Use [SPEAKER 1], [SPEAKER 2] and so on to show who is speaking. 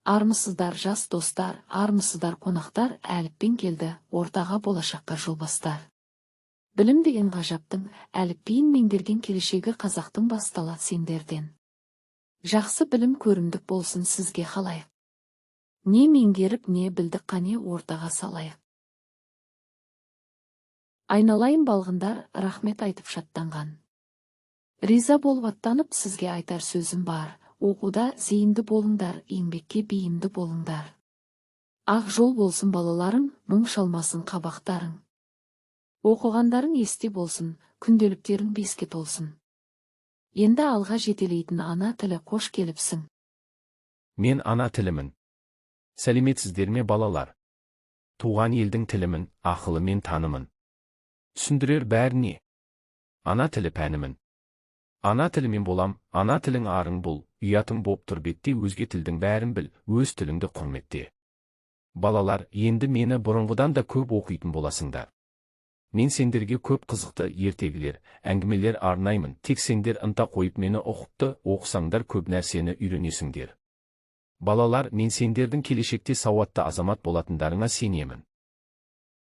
[SPEAKER 1] Армысыздар жас достар, армысыздар қонақтар, әліппен келді, ортаға болашаққа жол бастар. Білім деген ғажаптың, әліппейін меңгерген келешегі қазақтың басталады сендерден. Жақсы білім көрімдік болсын сізге қалайық. Не меңгеріп, не білдік қане ортаға салайық. Айналайын балғындар, рахмет айтып шаттанған. Риза болып аттанып сізге айтар сөзім бар. Оқуда зейінді болыңдар, еңбекке бейімді болыңдар. Ақ жол болсын балаларың, мұң шалмасын қабақтарың. Оқығандарың есте болсын, күнделіктерің беске толсын. Енді алға жетелейтін ана тілі қош келіпсің.
[SPEAKER 2] Мен ана тілімін. Сәлеметсіздер ме балалар? Туған елдің тілімін, ақылы мен танымын. Түсіндірер бәріне. Ана тілі пәнімін. Ана тілімен болам, ана тілің арың бұл, ұятың боп тұр бетте өзге тілдің бәрін біл, өз тіліңді құрметте. Балалар, енді мені бұрынғыдан да көп оқитын боласыңдар. Мен сендерге көп қызықты ертегілер, әңгімелер арнаймын, тек сендер ынта қойып мені ұқыпты оқысаңдар көп нәрсені үйренесіңдер. Балалар, мен сендердің келешекте сауатты азамат болатындарыңа сенемін.